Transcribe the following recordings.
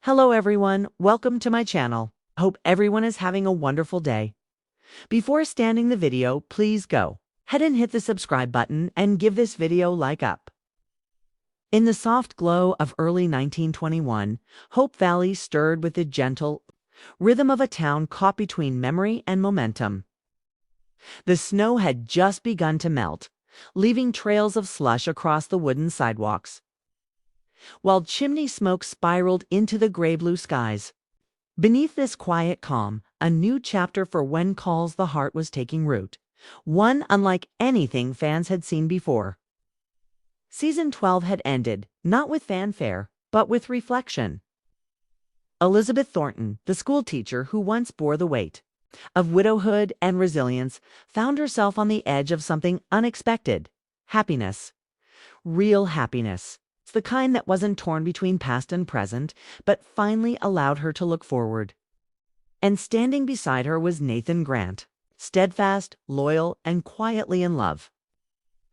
Hello everyone, welcome to my channel. Hope everyone is having a wonderful day. Before starting the video, please go ahead and hit the subscribe button and give this video a like up. In the soft glow of early 1921, Hope Valley stirred with the gentle rhythm of a town caught between memory and momentum. The snow had just begun to melt, leaving trails of slush across the wooden sidewalks, while chimney smoke spiraled into the gray-blue skies. Beneath this quiet calm, a new chapter for When Calls the Heart was taking root, one unlike anything fans had seen before. Season 12 had ended, not with fanfare, but with reflection. Elizabeth Thornton, the schoolteacher who once bore the weight of widowhood and resilience, found herself on the edge of something unexpected: happiness. Real happiness. It's the kind that wasn't torn between past and present, but finally allowed her to look forward. And standing beside her was Nathan Grant, steadfast, loyal, and quietly in love.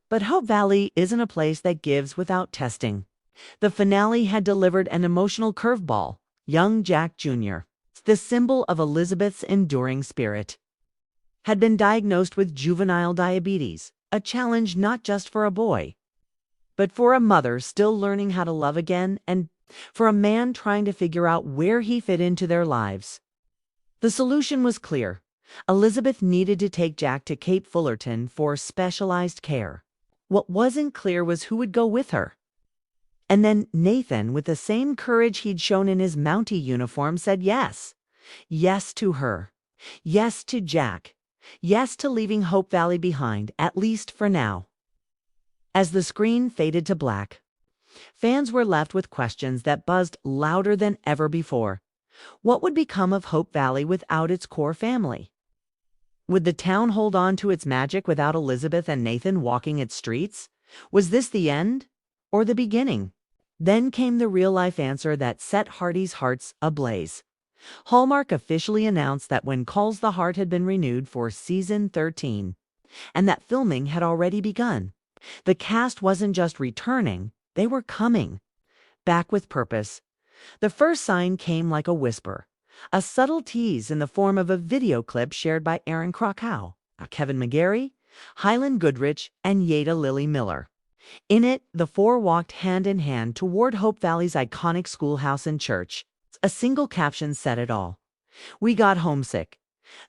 But Hope Valley isn't a place that gives without testing. The finale had delivered an emotional curveball. Young Jack Jr., the symbol of Elizabeth's enduring spirit, had been diagnosed with juvenile diabetes, a challenge not just for a boy, but for a mother still learning how to love again, and for a man trying to figure out where he fit into their lives. The solution was clear. Elizabeth needed to take Jack to Cape Fullerton for specialized care. What wasn't clear was who would go with her. And then Nathan, with the same courage he'd shown in his Mountie uniform, said yes. Yes to her. Yes to Jack. Yes to leaving Hope Valley behind, at least for now. As the screen faded to black, fans were left with questions that buzzed louder than ever before. What would become of Hope Valley without its core family? Would the town hold on to its magic without Elizabeth and Nathan walking its streets? Was this the end or the beginning? Then came the real-life answer that set Hearties' hearts ablaze. Hallmark officially announced that When Calls the Heart had been renewed for season 13, and that filming had already begun. The cast wasn't just returning, they were coming, back with purpose. The first sign came like a whisper, a subtle tease in the form of a video clip shared by Erin Krakow, Kevin McGarry, Highland Goodrich, and Yada Lily Miller. In it, the four walked hand in hand toward Hope Valley's iconic schoolhouse and church. A single caption said it all. "We got homesick."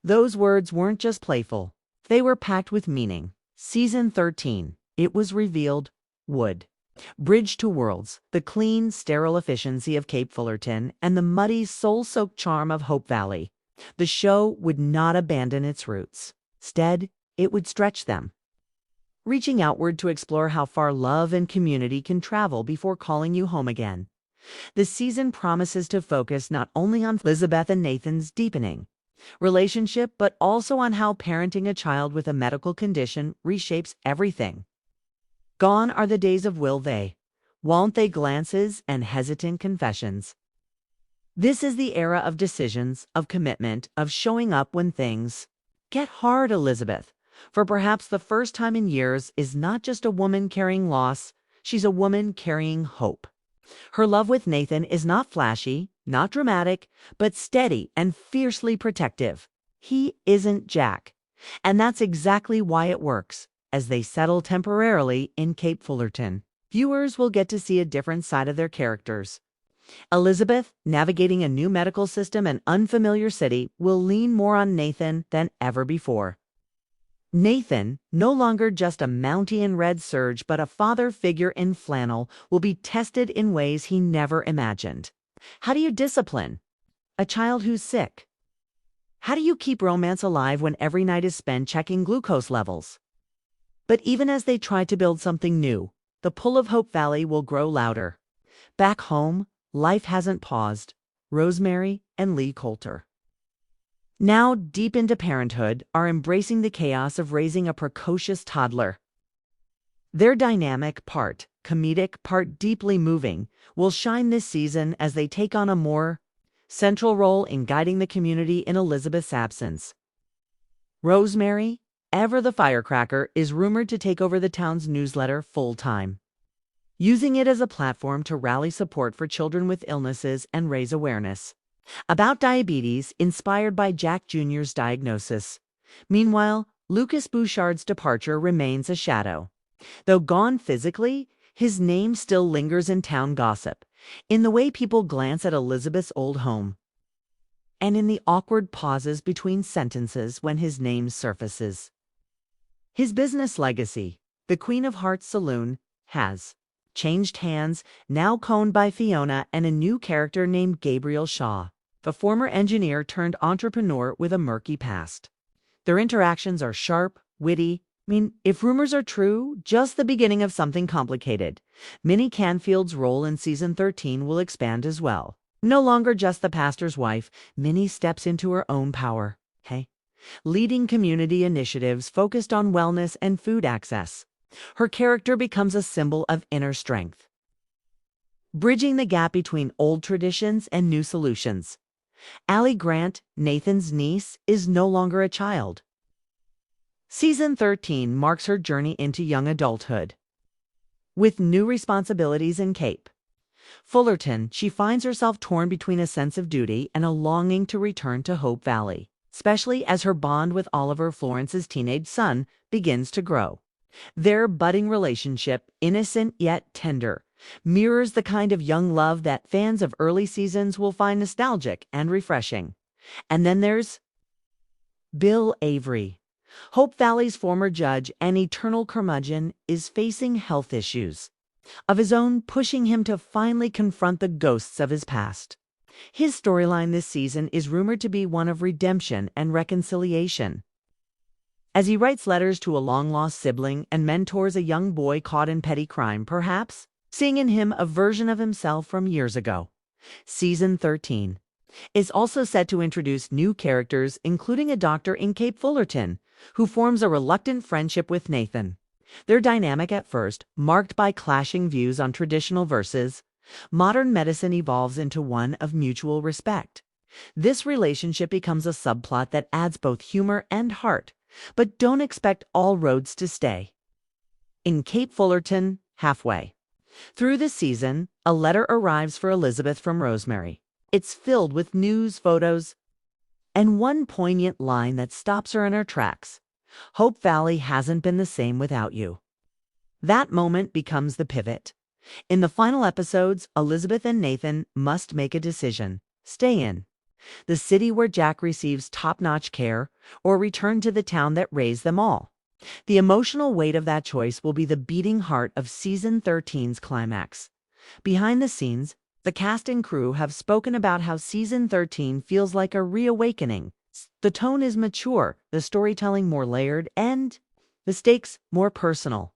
Those words weren't just playful, they were packed with meaning. Season 13. It was revealed, would bridge two worlds: the clean, sterile efficiency of Cape Fullerton and the muddy, soul-soaked charm of Hope Valley. The show would not abandon its roots. Instead, it would stretch them, reaching outward to explore how far love and community can travel before calling you home again. The season promises to focus not only on Elizabeth and Nathan's deepening relationship, but also on how parenting a child with a medical condition reshapes everything. Gone are the days of will they, won't they glances and hesitant confessions. This is the era of decisions, of commitment, of showing up when things get hard. Elizabeth, for perhaps the first time in years, is not just a woman carrying loss, she's a woman carrying hope. Her love with Nathan is not flashy, not dramatic, but steady and fiercely protective. He isn't Jack, and that's exactly why it works. As they settle temporarily in Cape Fullerton, viewers will get to see a different side of their characters. Elizabeth, navigating a new medical system and unfamiliar city, will lean more on Nathan than ever before. Nathan, no longer just a Mountie in red serge but a father figure in flannel, will be tested in ways he never imagined. How do you discipline a child who's sick? How do you keep romance alive when every night is spent checking glucose levels? But even as they try to build something new, the pull of Hope Valley will grow louder. Back home, life hasn't paused. Rosemary and Lee Coulter, now deep into parenthood, are embracing the chaos of raising a precocious toddler. Their dynamic, part comedic, part deeply moving, will shine this season as they take on a more central role in guiding the community in Elizabeth's absence. Rosemary, ever the firecracker, is rumored to take over the town's newsletter full-time. using it as a platform to rally support for children with illnesses and raise awareness about diabetes, inspired by Jack Jr.'s diagnosis. Meanwhile, Lucas Bouchard's departure remains a shadow. Though gone physically, his name still lingers in town gossip, in the way people glance at Elizabeth's old home, and in the awkward pauses between sentences when his name surfaces. His business legacy, the Queen of Hearts Saloon, has changed hands, now owned by Fiona and a new character named Gabriel Shaw, the former engineer turned entrepreneur with a murky past. Their interactions are sharp, witty. If rumors are true, just the beginning of something complicated. Minnie Canfield's role in season 13 will expand as well. No longer just the pastor's wife, Minnie steps into her own power. Leading community initiatives focused on wellness and food access. Her character becomes a symbol of inner strength, bridging the gap between old traditions and new solutions. Allie Grant, Nathan's niece, is no longer a child. Season 13 marks her journey into young adulthood. With new responsibilities in Cape Fullerton, she finds herself torn between a sense of duty and a longing to return to Hope Valley, especially as her bond with Oliver Florence's teenage son begins to grow. Their budding relationship, innocent yet tender, mirrors the kind of young love that fans of early seasons will find nostalgic and refreshing. And then there's Bill Avery. Hope Valley's former judge and eternal curmudgeon is facing health issues of his own, pushing him to finally confront the ghosts of his past. His storyline this season is rumored to be one of redemption and reconciliation, as he writes letters to a long-lost sibling and mentors a young boy caught in petty crime, perhaps seeing in him a version of himself from years ago. Season 13 is also set to introduce new characters, including a doctor in Cape Fullerton, who forms a reluctant friendship with Nathan. Their dynamic at first, marked by clashing views on traditional versus modern medicine, evolves into one of mutual respect. This relationship becomes a subplot that adds both humor and heart, but don't expect all roads to stay in Cape Fullerton. Halfway through the season, a letter arrives for Elizabeth from Rosemary. It's filled with news, photos, and one poignant line that stops her in her tracks. Hope Valley hasn't been the same without you. That moment becomes the pivot. In the final episodes, Elizabeth and Nathan must make a decision: stay in the city where Jack receives top-notch care, or return to the town that raised them all. The emotional weight of that choice will be the beating heart of season 13's climax. Behind the scenes, the cast and crew have spoken about how season 13 feels like a reawakening. The tone is mature, the storytelling more layered, and the stakes more personal.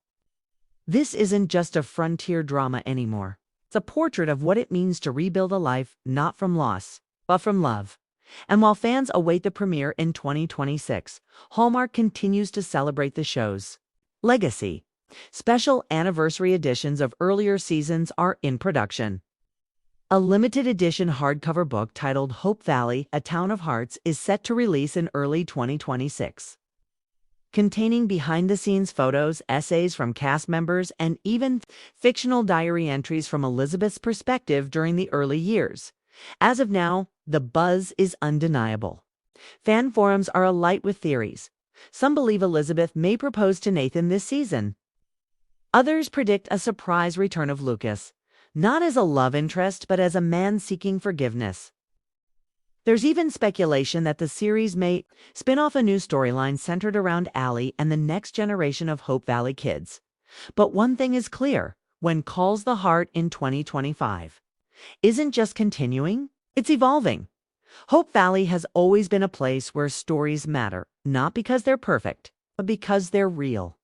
This isn't just a frontier drama anymore. It's a portrait of what it means to rebuild a life not from loss, but from love. And while fans await the premiere in 2026, Hallmark continues to celebrate the show's legacy. Special anniversary editions of earlier seasons are in production. A limited edition hardcover book titled Hope Valley, A Town of Hearts is set to release in early 2026, containing behind-the-scenes photos, essays from cast members, and even fictional diary entries from Elizabeth's perspective during the early years. As of now, the buzz is undeniable. Fan forums are alight with theories. Some believe Elizabeth may propose to Nathan this season. Others predict a surprise return of Lucas, not as a love interest, but as a man seeking forgiveness. There's even speculation that the series may spin off a new storyline centered around Allie and the next generation of Hope Valley kids. But one thing is clear: when Calls the Heart in 2025 isn't just continuing, it's evolving. Hope Valley has always been a place where stories matter, not because they're perfect, but because they're real.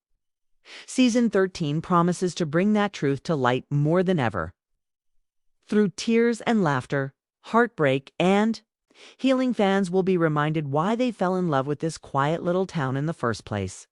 Season 13 promises to bring that truth to light more than ever. Through tears and laughter, heartbreak, and healing, fans will be reminded why they fell in love with this quiet little town in the first place.